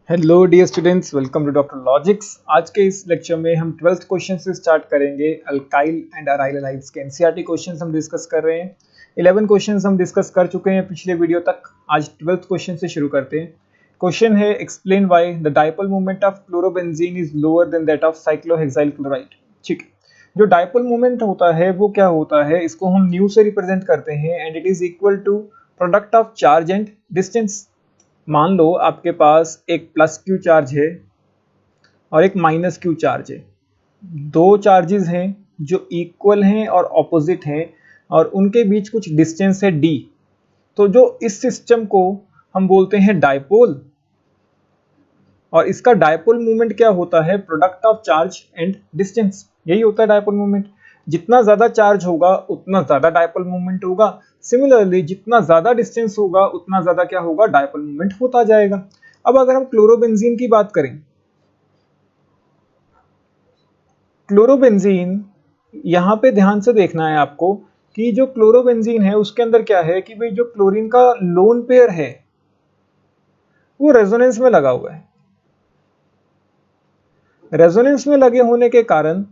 Hello dear students, welcome to Doctor Logics. आज के इस लेक्चर में हम 12th क्वेश्चन से स्टार्ट करेंगे। अल्काइल एंड अराइल हैलाइड्स के एनसीईआरटी क्वेश्चंस हम डिस्कस कर रहे हैं। 11 क्वेश्चंस हम डिस्कस कर चुके हैं पिछले वीडियो तक। आज 12th क्वेश्चन से शुरू करते हैं। क्वेश्चन है, explain why the dipole moment of chlorobenzene is lower than that of cyclohexyl chloride. ठीक है, जो डायपोल मोमेंट होता है वो क्या होता है, इसको हम न्यू से रिप्रेजेंट करते हैं and it is equal to product of charge and distance. मान लो आपके पास एक प्लस क्यू चार्ज है और एक माइनस क्यू चार्ज है। दो चार्जेस हैं जो इक्वल हैं और ऑपोजिट हैं और उनके बीच कुछ डिस्टेंस है d। तो जो इस सिस्टम को हम बोलते हैं डायपोल, और इसका डायपोल मूवमेंट क्या होता है, product of charge and distance. यही होता है डायपोल मूवमेंट। जितना ज्यादा चार्ज होगा उतना ज्यादा डायपोल मूवमेंट होगा। सिमिलरली जितना ज्यादा डिस्टेंस होगा उतना ज्यादा क्या होगा, डायपोल मूवमेंट होता जाएगा। अब अगर हम क्लोरोबेंजीन की बात करें, क्लोरोबेंजीन यहां पे ध्यान से देखना है आपको कि जो क्लोरोबेंजीन है उसके अंदर क्या है कि भाई जो क्लोरीन का लोन पेयर है वो रेजोनेंस में लगा हुआ है। रेजोनेंस में लगे होने के कारण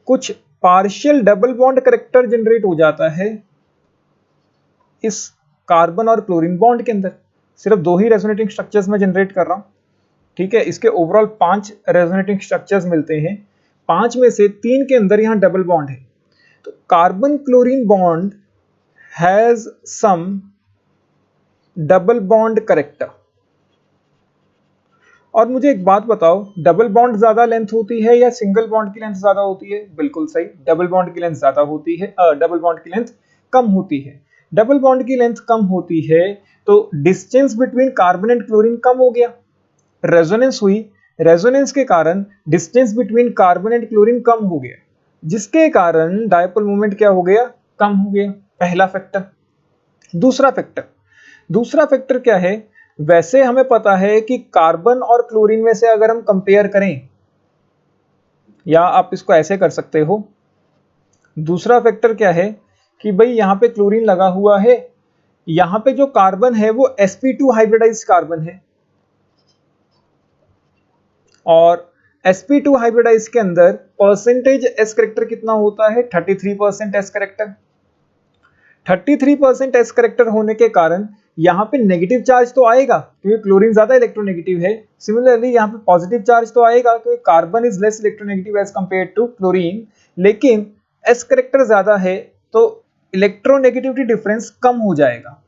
कुछ partial double bond character generate हो जाता है इस कार्बन और क्लोरीन बॉन्ड के अंदर। सिर्फ दो ही रेजोनेटिंग स्ट्रक्चर्स में जनरेट कर रहा हूं, ठीक है। इसके ओवरऑल 5 रेजोनेटिंग स्ट्रक्चर्स मिलते हैं, 5 में से 3 के अंदर यहां डबल बॉन्ड है। तो carbon chlorine bond has some double bond character. और मुझे एक बात बताओ, डबल बॉन्ड ज्यादा लेंथ होती है या सिंगल बॉन्ड की लेंथ ज्यादा होती है? बिल्कुल सही, डबल बॉन्ड की लेंथ ज्यादा होती है, डबल बॉन्ड की लेंथ कम होती है। डबल बॉन्ड की लेंथ कम होती है तो distance between carbon and chlorine कम हो गया, रेजोनेंस हुई। रेजोनेंस के कारण distance between carbon and chlorine कम हो गया, जिसके कारण डायपोल मोमेंट क्या हो गया, कम हो गया। पहला फैक्टर। दूसरा फैक्टर क्या है, वैसे हमें पता है कि कार्बन और क्लोरीन में से अगर हम कंपेयर करें, या आप इसको ऐसे कर सकते हो, दूसरा फैक्टर क्या है कि भाई यहां पे क्लोरीन लगा हुआ है, यहां पे जो कार्बन है वो sp2 हाइब्रिडाइज्ड कार्बन है, और sp2 हाइब्रिडाइज के अंदर परसेंटेज एस करेक्टर कितना होता है, 33% एस करेक्टर। 33% एस करेक्टर होने के कारण यहाँ पे नेगेटिव चार्ज तो आएगा क्योंकि क्लोरीन ज्यादा इलेक्ट्रोनेगेटिव है। सिमिलरली यहाँ पे पॉजिटिव चार्ज तो आएगा क्योंकि carbon is less electronegative as compare to chlorine, लेकिन एस करेक्टर ज्यादा है तो इलेक्ट्रोनेगेटिविटी डिफरेंस कम हो जाएगा।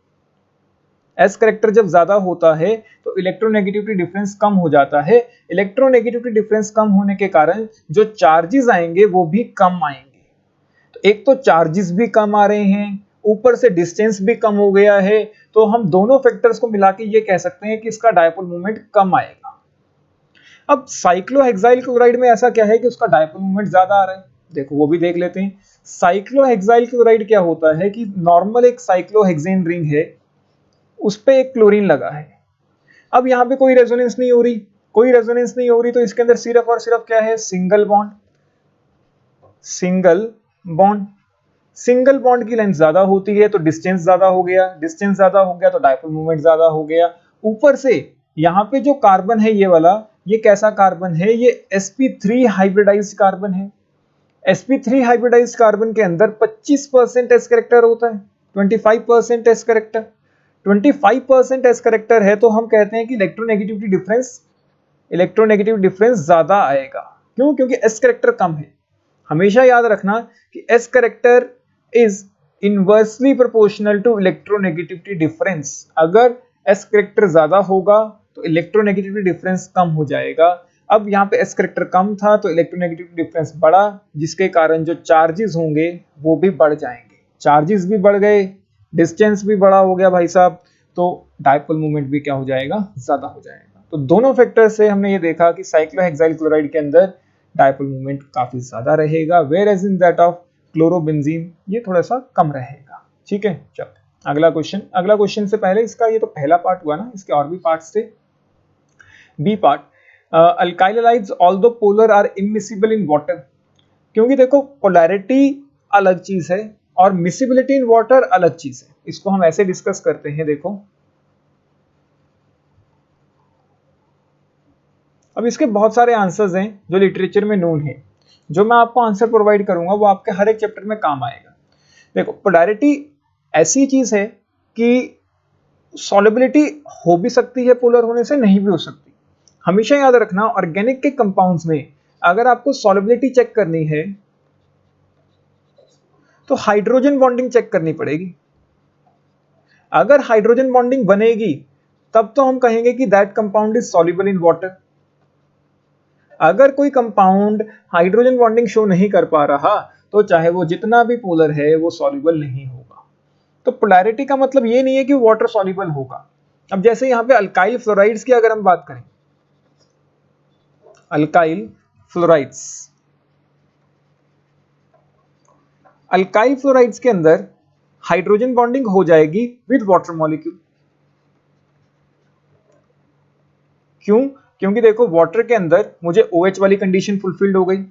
एस करेक्टर जब ज्यादा होता है तो इलेक्ट्रोनेगेटिविटी डिफरेंस कम हो जाता है। इलेक्ट्रोनेगेटिविटी डिफरेंस कम होने के कारण जो चार्जेस आएंगे वो भी कम आएंगे। तो एक तो चार्जेस भी कम आ रहे हैं, ऊपर से डिस्टेंस भी कम हो गया है, तो हम दोनों फैक्टर्स को मिला के ये कह सकते हैं कि इसका डायपोल मोमेंट कम आएगा। अब साइक्लोहेक्साइल क्लोराइड में ऐसा क्या है कि उसका डायपोल मोमेंट ज्यादा आ रहा है, देखो वो भी देख लेते हैं। साइक्लोहेक्साइल क्लोराइड क्या होता है कि नॉर्मल एक साइक्लोहेक्सेन रिंग है, उस पे एक क्लोरीन लगा है। अब यहाँ पे कोई रेजोनेंस नहीं हो रही, तो इसके अंदर सिर्फ और सिर्फ क्या है, सिंगल बॉन्ड। सिंगल बॉन्ड की लेंथ ज्यादा होती है तो डिस्टेंस ज्यादा हो गया, तो डायपोल मोमेंट ज्यादा हो गया। ऊपर से यहाँ पे जो कार्बन है ये वाला, ये कैसा कार्बन है, ये sp3 हाइब्रिडाइज्ड कार्बन है। sp3 हाइब्रिडाइज्ड कार्बन के अंदर 25% एस करेक्टर होता है, 25% एस करेक्टर। 25% एस करेक्टर है तो हम कहते हैं कि इलेक्ट्रोनेगेटिव डिफरेंस ज्यादा आएगा। क्यों? क्योंकि एस करेक्टर कम है। हमेशा याद रखना कि S character is inversely proportional to electronegativity difference. अगर एस करेक्टर ज्यादा होगा तो इलेक्ट्रोनेगेटिविटी डिफरेंस कम हो जाएगा। अब यहाँ पे एस करेक्टर कम था तो इलेक्ट्रोनेगेटिविटी डिफरेंस बढ़ा, जिसके कारण जो चार्जेस होंगे वो भी बढ़ जाएंगे। चार्जेस भी बढ़ गए, डिस्टेंस भी बड़ा हो गया भाई साहब, तो डायपोल मोमेंट भी क्या हो जाएगा, ज्यादा हो जाएगा। तो दोनों फैक्टर से हमने ये देखा कि साइक्लोहेक्साइल क्लोराइड के अंदर डायपोल मोमेंट काफी ज्यादा रहेगा, whereas in that of chlorobenzene ये थोड़ा सा कम रहेगा। ठीक है, चलो अगला क्वेश्चन से पहले इसका ये तो पहला पार्ट हुआ ना, इसके और भी पार्ट्स थे। B part, alkyl halides although polar are immiscible in water. क्योंकि देखो पोलैरिटी अलग चीज है और मिसिबिलिटी इन वाटर अलग चीज है। इसको हम ऐसे डिस्कस करते हैं, देखो अब इसके बहुत सारे आंसर्स हैं जो लिटरेचर में नोन है, जो मैं आपको आंसर प्रोवाइड करूंगा वो आपके हर एक चैप्टर में काम आएगा। देखो, पोलैरिटी ऐसी चीज है कि सॉल्युबिलिटी हो भी सकती है पोलर होने से, नहीं भी हो सकती। हमेशा याद रखना, ऑर्गेनिक के कंपाउंड्स में अगर आपको सॉल्युबिलिटी चेक करनी है तो हाइड्रोजन बॉन्डिंग चेक करनी पड़ेगी। अगर हाइड्रोजन बॉन्डिंग बनेगी तब तो हम कहेंगे कि that compound is soluble in water. अगर कोई कंपाउंड हाइड्रोजन बॉन्डिंग शो नहीं कर पा रहा तो चाहे वो जितना भी पोलर है वो सॉल्युबल नहीं होगा। तो पोलैरिटी का मतलब ये नहीं है कि वाटर सॉल्युबल होगा। अब जैसे यहां पे अल्काइल फ्लोराइड्स की अगर हम बात करें, अल्काइल फ्लोराइड्स, अल्काइल फ्लोराइड्स के अंदर हाइड्रोजन बॉन्डिंग हो जाएगी विद वाटर मॉलिक्यूल। क्यों? क्योंकि देखो, वाटर के अंदर मुझे OH वाली कंडीशन फुलफिल्ड हो गई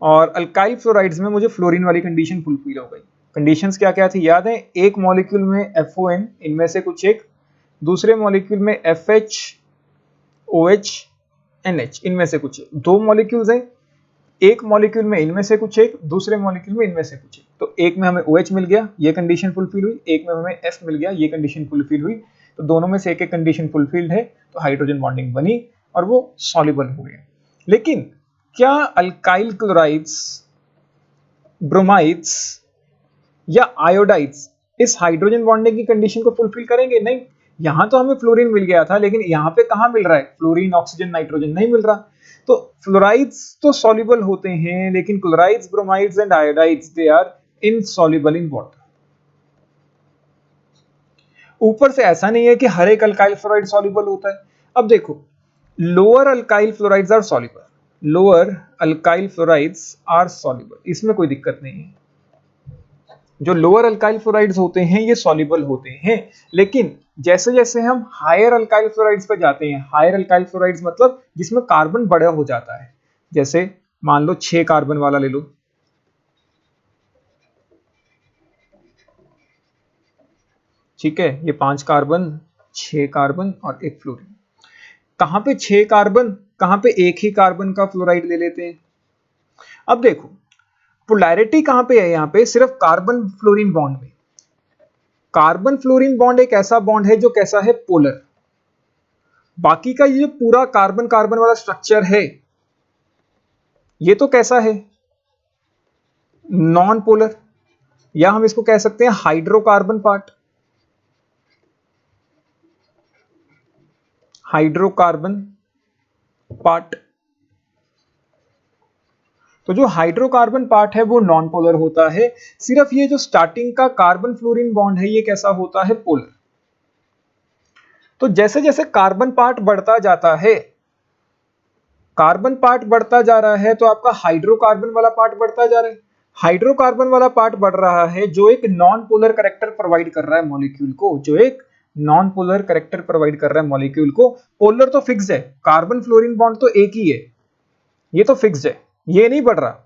और अल्काइल फ्लोराइड्स में मुझे फ्लोरीन वाली कंडीशन फुलफिल हो गई। कंडीशंस क्या क्या थी याद है? एक मॉलिक्यूल में FON, इनमें से कुछ एक, दूसरे मॉलिक्यूल में FH, OH, NH, इनमें से कुछ एक। दो मॉलिक्यूल्स हैं, एक मॉलिक्यूल में इनमें से कुछ एक, दूसरे मॉलिक्यूल में इनमें से कुछ एक। तो एक में हमें OH मिल गया, ये कंडीशन फुलफिल हुई, एक में हमें F मिल गया, ये कंडीशन फुलफिल हुई। तो दोनों में से एक एक कंडीशन फुलफिल्ड है तो हाइड्रोजन बॉन्डिंग बनी और वो सॉल्युबल हो गया। लेकिन क्या अल्काइल क्लोराइड्स, ब्रोमाइड्स या आयोडाइड्स इस हाइड्रोजन बॉन्डिंग की कंडीशन को फुलफिल करेंगे? नहीं। यहां तो हमें फ्लोरीन मिल गया था, लेकिन यहां पे कहां मिल रहा है? फ्लोरीन, ऑक्सीजन, नाइट्रोजन नहीं मिल रहा। तो फ्लोराइड्स तो सॉल्युबल होते हैं, लेकिन chlorides, bromides and iodides they are insoluble in water. ऊपर से ऐसा नहीं है कि हर एक अल्काइल फ्लोराइड सॉल्युबल होता है। अब देखो, lower alkyl fluorides are soluble, lower alkyl fluorides are soluble, इसमें कोई दिक्कत नहीं है। जो लोअर अल्काइल फ्लोराइड्स होते हैं ये सॉल्युबल होते हैं, लेकिन जैसे जैसे हम हायर अल्काइल फ्लोराइड्स पर जाते हैं, हायर अल्काइल फ्लोराइड्स मतलब जिसमें कार्बन बड़ा हो जाता है, जैसे मान लो 6 कार्बन वाला ले लो, ठीक है, ये 5 कार्बन, 6 कार्बन और एक फ्लोरीन। कहां पे 6 कार्बन, कहां पे एक ही कार्बन का फ्लोराइड ले लेते हैं। अब देखो, पोलैरिटी कहां पे है? यहां पे सिर्फ कार्बन फ्लोरीन बॉन्ड में। कार्बन फ्लोरीन बॉन्ड एक ऐसा बॉन्ड है जो कैसा है? पोलर। बाकी का ये पूरा कार्बन कार्बन वाला स्ट्रक्चर है ये तो कैसा है? नॉन पोलर, या हम इसको कह सकते हैं हाइड्रोकार्बन पार्ट। हाइड्रोकार्बन पार्ट, तो जो हाइड्रोकार्बन पार्ट है वो नॉन पोलर होता है। सिर्फ ये जो स्टार्टिंग का कार्बन फ्लोरीन बॉन्ड है ये कैसा होता है? पोलर। तो जैसे जैसे कार्बन पार्ट बढ़ता जाता है, कार्बन पार्ट बढ़ता जा रहा है तो आपका हाइड्रोकार्बन वाला पार्ट बढ़ता जा रहा है। हाइड्रोकार्बन वाला पार्ट बढ़ रहा है जो एक नॉन पोलर कैरेक्टर प्रोवाइड कर रहा है मॉलिक्यूल को, जो एक नॉन पोलर कैरेक्टर प्रोवाइड कर रहा है मॉलिक्यूल को। पोलर तो फिक्स है, कार्बन फ्लोरीन बॉन्ड तो एक ही है, ये तो फिक्स है, ये नहीं बढ़ रहा,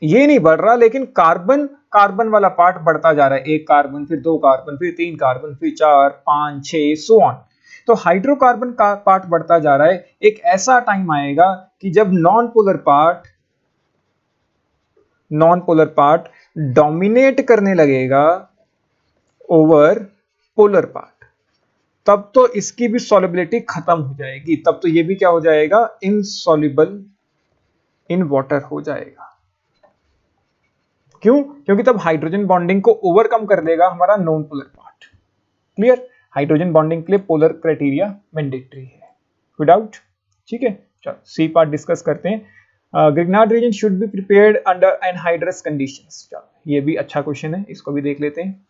ये नहीं बढ़ रहा, लेकिन कार्बन कार्बन वाला पार्ट बढ़ता जा रहा है। एक कार्बन, फिर 2 कार्बन, फिर 3 कार्बन, फिर 4, 5, 6 सो ऑन। तो हाइड्रोकार्बन का पार्ट बढ़ता जा रहा है। एक ऐसा टाइम आएगा कि जब नॉन पोलर पार्ट डोमिनेट करने लगेगा ओवर पोलर पार्ट, तब तो इसकी भी सॉल्युबिलिटी खत्म हो जाएगी, तब तो ये भी क्या हो जाएगा? इनसॉल्युबल इन वाटर हो जाएगा। क्यों? क्योंकि तब हाइड्रोजन बॉन्डिंग को ओवरकम कर देगा हमारा non polar part. Clear? Hydrogen bonding के लिए पोलर क्राइटेरिया मैंडेटरी है, कोई डाउट? ठीक है, चलो सी पार्ट डिस्कस करते हैं। Grignard reason should be prepared under anhydrous conditions. चलो ये भी अच्छा क्वेश्चन है, इसको भी देख लेते हैं।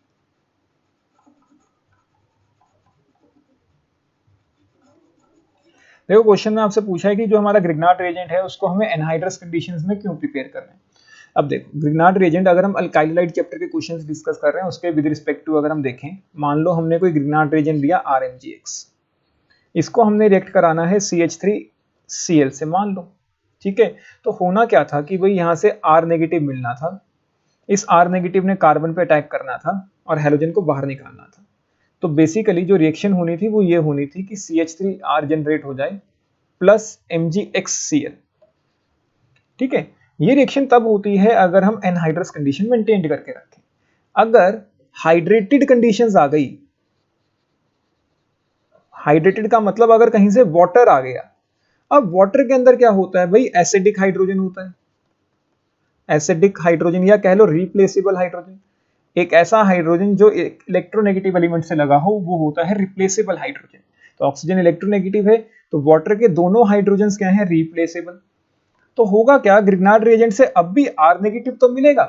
देखो, क्वेश्चन में आपसे पूछा है कि जो हमारा ग्रिग्नार्ड रिएजेंट है उसको हमें एनहाइड्रस कंडीशंस में क्यों प्रिपेयर करना है। अब देखो, ग्रिग्नार्ड रिएजेंट अगर हम अल्काइलाइड चैप्टर के क्वेश्चंस डिस्कस कर रहे हैं उसके विद रिस्पेक्ट टू अगर हम देखें, मान लो हमने कोई ग्रिग्नार्ड रिएजेंट लिया RMgX, इसको हमने रिएक्ट कराना है CH3Cl से, मान लो, ठीक है। तो होना क्या था कि भाई यहां से R नेगेटिव मिलना था, इस R नेगेटिव ने कार्बन पे अटैक करना था और हेलोजन को बाहर निकालना था। तो बेसिकली जो रिएक्शन होनी थी वो ये होनी थी कि CH3R जनरेट हो जाए प्लस MgXCl। ठीक है, ये रिएक्शन तब होती है अगर हम एनहाइड्रस कंडीशन मेंटेन करके रखें। अगर हाइड्रेटेड कंडीशंस आ गई, हाइड्रेटेड का मतलब अगर कहीं से वाटर आ गया, अब वाटर के अंदर क्या होता है भाई, एसिडिक हाइड्रोजन होता है, एसिडिक हाइड्रोजन या कह लो रिप्लेसेबल हाइड्रोजन। एक ऐसा हाइड्रोजन जो इलेक्ट्रोनेगेटिव एलिमेंट से लगा हो वो होता है रिप्लेसेबल हाइड्रोजन। तो ऑक्सीजन इलेक्ट्रोनेगेटिव है तो वाटर के दोनों हाइड्रोजन क्या है, रिप्लेसेबल। तो होगा क्या, ग्रिग्नार्ड रिएजेंट से अब भी R नेगेटिव तो मिलेगा,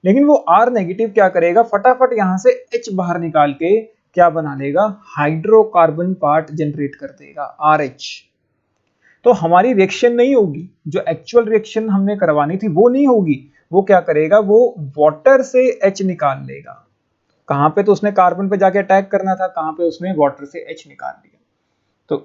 लेकिन वो R नेगेटिव क्या करेगा, फटाफट यहां से H बाहर निकाल के क्या बना लेगा, हाइड्रोकार्बन पार्ट जनरेट कर देगा, RH। तो हमारी रिएक्शन नहीं होगी, जो एक्चुअल रिएक्शन हमने करवानी थी वो नहीं होगी, वो क्या करेगा, वो वाटर से H निकाल लेगा। कहां पे, तो उसने कार्बन पे जाके अटैक करना था, कहां पे उसने वाटर से H निकाल लिया। तो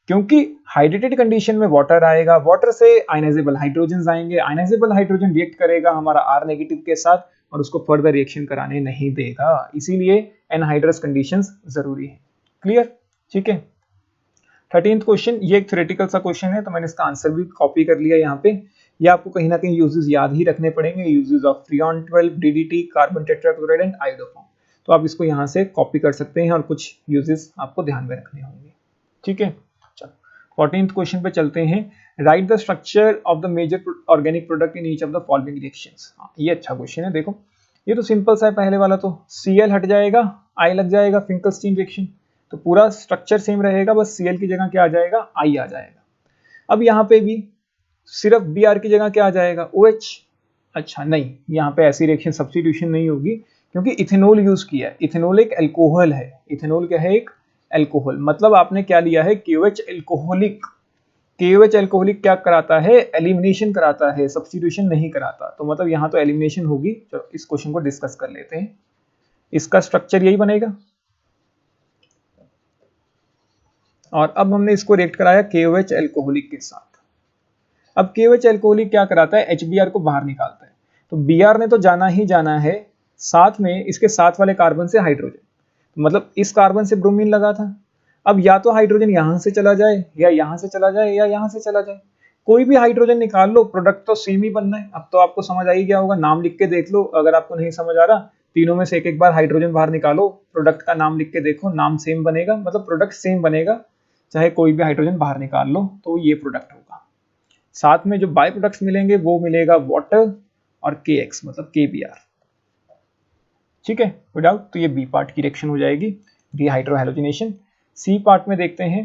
क्योंकि हाइड्रेटेड कंडीशन में वाटर आएगा, वाटर से आयनाइजेबल हाइड्रोजन आएंगे, आयनाइजेबल हाइड्रोजन रिएक्ट करेगा हमारा R नेगेटिव के साथ और उसको फर्दर रिएक्शन कराने नहीं देगा, इसीलिए एनहाइड्रस कंडीशंस जरूरी है। क्लियर, ठीक है। 13th क्वेश्चन, ये एक थ्योरेटिकल सा क्वेश्चन है तो मैंने इसका आंसर भी कॉपी कर लिया यहाँ पे। ये आपको कहीं ना कहीं यूजेस याद ही रखने पड़ेंगे, uses of freon 12, DDT, carbon tetrachloride and iodoform. तो आप इसको यहाँ से कॉपी कर सकते हैं और कुछ यूजेस आपको ध्यान में रखने होंगे। ठीक है, चलो 14th क्वेश्चन पे चलते हैं। Write the structure of the major organic product in each of the following reactions. ये अच्छा क्वेश्चन है, देखो ये तो सिंपल सा है, पहले वाला तो Cl हट जाएगा, I लग जाएगा, फिंकलस्टीन रिएक्शन, तो पूरा स्ट्रक्चर सेम रहेगा, बस Cl की जगह क्या आ जाएगा, I आ जाएगा। अब यहाँ पे भी सिर्फ Br की जगह क्या आ जाएगा, OH। अच्छा नहीं, यहाँ पे ऐसी रिएक्शन सब्स्टिट्यूशन नहीं होगी क्योंकि इथेनॉल यूज किया है। इथेनॉल एक अल्कोहल है, इथेनॉल क्या है, एक अल्कोहल, मतलब आपने क्या लिया है, KOH अल्कोहलिक। KOH अल्कोहलिक क्या कराता है, एलिमिनेशन कराता है, सब्स्टिट्यूशन नहीं कराता, तो मतलब यहाँ तो एलिमिनेशन होगी। चलो इस क्वेश्चन को डिस्कस कर लेते हैं। इसका स्ट्रक्चर यही बनेगा और अब हमने इसको रिएक्ट कराया KOH अल्कोहलिक के साथ। अब KOH अल्कोहलिक क्या कराता है, HBr को बाहर निकालता है, तो Br ने तो जाना ही जाना है, साथ में इसके साथ वाले कार्बन से हाइड्रोजन, मतलब इस कार्बन से ब्रोमीन लगा था। अब या तो हाइड्रोजन यहां से चला जाए या यहां से चला जाए या यहां से चला जाए, कोई भी हाइड्रोजन निकाल लो, प्रोडक्ट तो सेम ही बनना है। अब तो आपको समझ आ ही गया होगा, नाम लिख के देख लो, अगर आपको नहीं समझ आ रहा, तीनों में से एक बार हाइड्रोजन बाहर निकालो, प्रोडक्ट का नाम लिख के देखो, नाम सेम बनेगा, मतलब प्रोडक्ट सेम बनेगा, चाहे कोई भी हाइड्रोजन बाहर निकाल लो तो ये प्रोडक्ट होगा। साथ में जो बाय प्रोडक्ट्स मिलेंगे वो मिलेगा वाटर और KX मतलब KBr। ठीक है, विदाउट, तो ये बी पार्ट की रिएक्शन हो जाएगी, डिहाइड्रोहैलोजिनेशन। सी पार्ट में देखते हैं,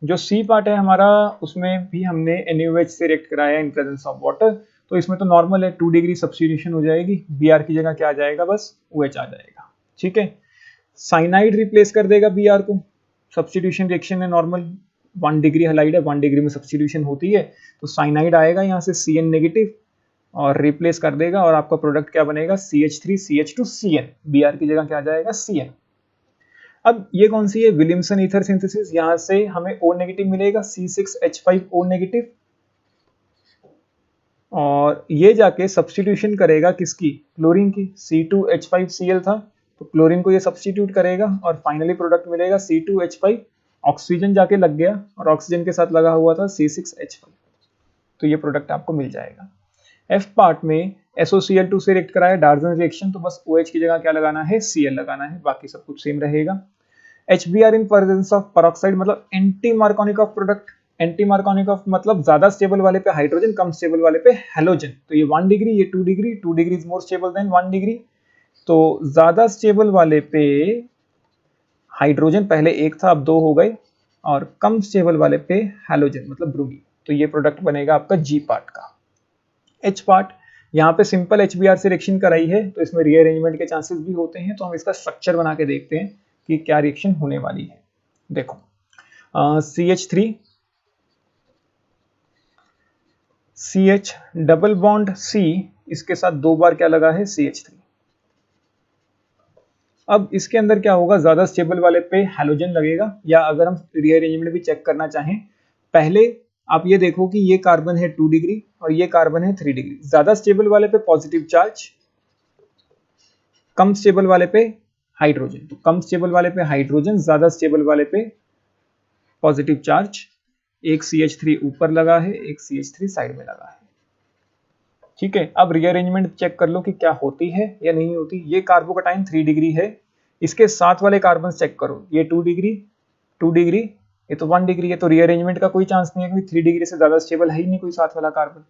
जो सी पार्ट है हमारा, उसमें भी हमने NaOH से रिएक्ट कराया इन प्रेजेंस ऑफ वाटर, तो इसमें तो नॉर्मल है, 2 डिग्री सब्स्टिट्यूशन हो जाएगी, Br की जगह क्या आ जाएगा, बस OH आ जाएगा। ठीक है, साइनाइड रिप्लेस कर देगा Br को, सब्स्टिट्यूशन रिएक्शन है नॉर्मल, 1 डिग्री हलाइड है, 1 डिग्री में सब्स्टिट्यूशन होती है, तो साइनाइड आएगा यहाँ से Cn नेगेटिव और रिप्लेस कर देगा और आपका प्रोडक्ट क्या बनेगा, CH3 CH2 Cn, Br की जगह क्या आ जाएगा, Cn। अब ये कौन सी है, विलियमसन ईथर सिंथेसिस, यहां से हमें O नेगेटिव मिलेगा, C6H5O नेगेटिव, और ये जाके सब्स्टिट्यूशन करेगा किसकी, क्लोरीन की, C2H5Cl था तो क्लोरीन को ये सब्स्टिट्यूट करेगा और फाइनली प्रोडक्ट मिलेगा C2H5, ऑक्सीजन जाके लग गया और ऑक्सीजन के साथ लगा हुआ था C6H5, तो ये प्रोडक्ट आपको मिल जाएगा। F पार्ट में SOCl2 से रिएक्ट कराया, डार्जन रिएक्शन, तो बस OH की जगह क्या लगाना है, Cl लगाना है, बाकी सब कुछ सेम रहेगा। HBr in presence of peroxide मतलब anti Markovnikov product, anti Markovnikov मतलब ज्यादा स्टेबल वाले पे हाइड्रोजन, कम स्टेबल वाले पे हैलोजन, तो ये 1 डिग्री, ये 2 degree, 2 degree is more stable then 1 degree, तो ज्यादा स्टेबल वाले पे हाइड्रोजन पहले एक था अब 2 हो गए, और कम स्टेबल वाले पे हैलोजन मतलब ब्रोमीन, तो ये प्रोडक्ट बनेगा आपका G पार्ट का। H पार्ट, यहाँ पे सिंपल HBr से रिएक्शन कराई है तो इसमें रीअरेंजमेंट के चांसेस भी होते हैं, तो हम इसका स्ट्रक्चर बना के देखते हैं कि क्या रिएक्शन होने वाली है। देखो CH3 CH double bond C, इसके साथ 2 बार क्या लगा है, CH3। अब इसके अंदर क्या होगा, ज्यादा स्टेबल वाले पे हैलोजन लगेगा, या अगर हम रीअरेंजमेंट भी चेक करना चाहें, पहले आप ये देखो कि ये कार्बन है 2 डिग्री और ये कार्बन है 3 डिग्री, ज्यादा स्टेबल वाले पे पॉजिटिव चार्ज, कम स्टेबल वाले पे हाइड्रोजन, तो कम स्टेबल वाले पे हाइड्रोजन, ज्यादा स्टेबल वाले पे पॉजिटिव चार्ज, एक CH3 ऊपर लगा है, एक CH3 साइड में लगा है। ठीक है, अब रीअरेंजमेंट चेक कर लो कि क्या होती है या नहीं होती। ये कार्बोकटाइन 3 डिग्री है, इसके साथ वाले कार्बन चेक करो, ये 2 डिग्री, 2 डिग्री, ये तो 1 डिग्री है, तो रीअरेंजमेंट का कोई चांस नहीं है क्योंकि 3 डिग्री से ज्यादा स्टेबल है ही नहीं कोई साथ वाला कार्बन।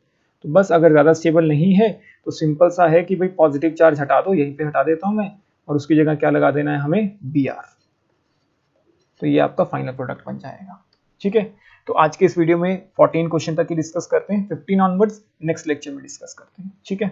तो बस अगर ज्यादा स्टेबल नहीं है तो सिंपल सा है कि भाई पॉजिटिव चार्ज हटा दो, यहीं पे हटा देता हूं मैं, और उसकी जगह क्या लगा देना है हमें, Br। तो ये आपका फाइनल प्रोडक्ट बन जाएगा। ठीक है, तो आज के इस वीडियो में 14 क्वेश्चन तक ही डिस्कस करते हैं, 15 ऑनवर्ड्स नेक्स्ट लेक्चर में डिस्कस करते हैं। ठीक है।